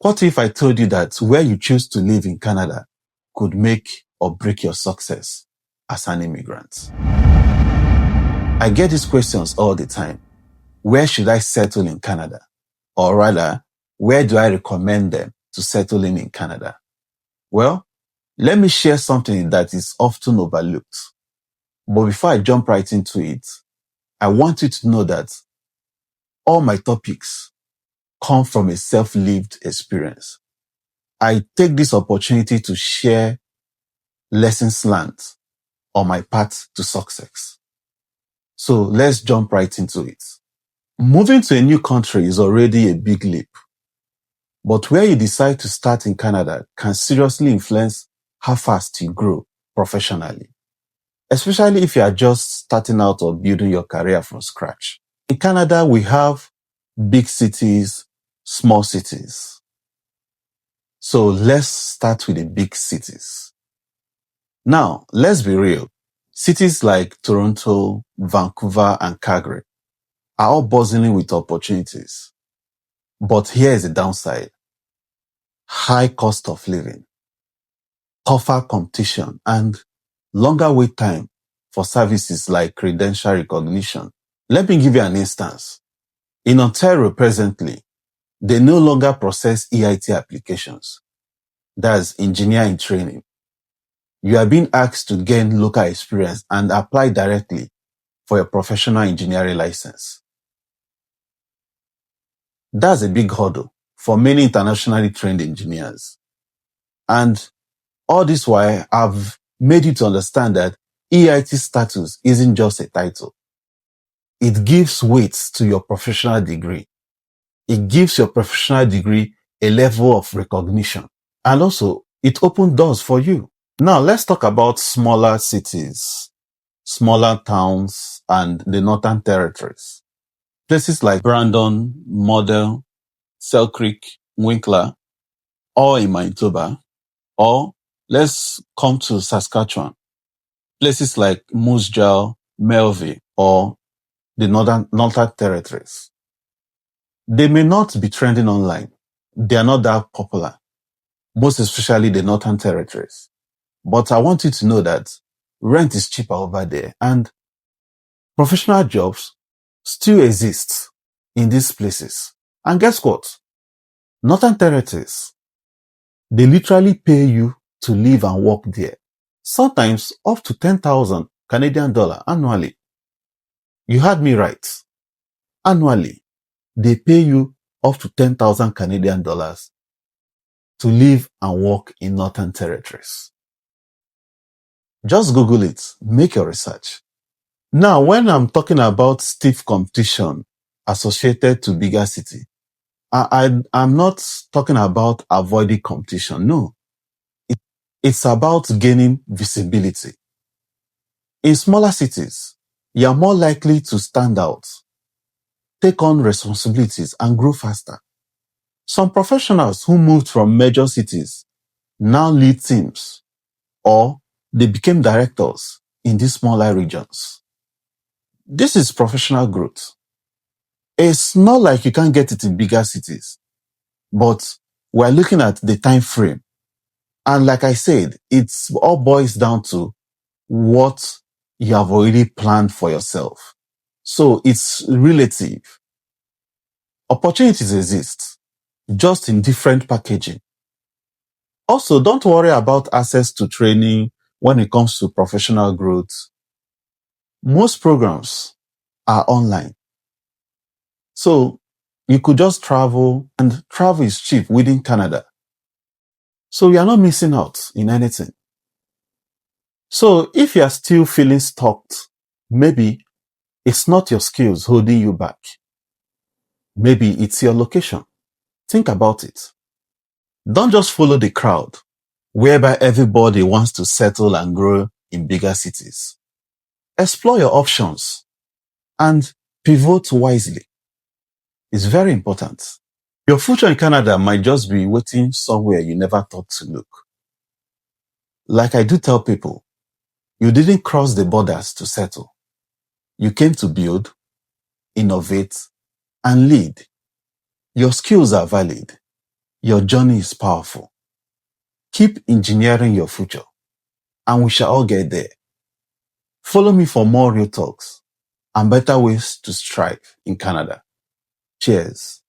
What if I told you that where you choose to live in Canada could make or break your success as an immigrant? I get these questions all the time. Where should I settle in Canada? Or rather, where do I recommend them to settle in Canada? Well, let me share something that is often overlooked. But before I jump right into it, I want you to know that all my topics come from a self-lived experience. I take this opportunity to share lessons learned on my path to success. So let's jump right into it. Moving to a new country is already a big leap. But where you decide to start in Canada can seriously influence how fast you grow professionally, especially if you are just starting out or building your career from scratch. In Canada, we have big cities, small cities. So let's start with the big cities. Now, let's be real. Cities like Toronto, Vancouver, and Calgary are all buzzing with opportunities. But here is the downside. High cost of living, tougher competition, and longer wait time for services like credential recognition. Let me give you an instance. In Ontario presently, they no longer process EIT applications. That's engineer in training. You are being asked to gain local experience and apply directly for your professional engineering license. That's a big hurdle for many internationally trained engineers. And all this while, I've made you to understand that EIT status isn't just a title. It gives weight to your professional degree. It gives your professional degree a level of recognition. And also, it opens doors for you. Now, let's talk about smaller cities, smaller towns, and the Northern Territories. Places like Brandon, Model, Selkirk, Winkler, or in Manitoba, or let's come to Saskatchewan. Places like Moose Jaw, Melville, or the Northern Territories. They may not be trending online. They are not that popular, most especially the Northern Territories. But I want you to know that rent is cheaper over there and professional jobs still exist in these places. And guess what? Northern Territories, they literally pay you to live and work there. Sometimes up to 10,000 Canadian dollar annually. You heard me right. Annually, they pay you up to 10,000 Canadian dollars to live and work in Northern Territories. Just Google it, make your research. Now, when I'm talking about stiff competition associated to bigger city, I'm not talking about avoiding competition. No, it's about gaining visibility. In smaller cities, you're more likely to stand out, take on responsibilities, and grow faster. Some professionals who moved from major cities now lead teams, or they became directors in these smaller regions. This is professional growth. It's not like you can't get it in bigger cities, but we're looking at the time frame. And like I said, it's all boils down to what you have already planned for yourself. So it's relative. Opportunities exist, just in different packaging. Also, don't worry about access to training when it comes to professional growth. Most programs are online. So you could just travel, and travel is cheap within Canada. So you are not missing out in anything. So if you are still feeling stuck, maybe it's not your skills holding you back. Maybe it's your location. Think about it. Don't just follow the crowd, whereby everybody wants to settle and grow in bigger cities. Explore your options and pivot wisely. It's very important. Your future in Canada might just be waiting somewhere you never thought to look. Like I do tell people, you didn't cross the borders to settle. You came to build, innovate, and lead. Your skills are valid. Your journey is powerful. Keep engineering your future, and we shall all get there. Follow me for more real talks and better ways to strive in Canada. Cheers.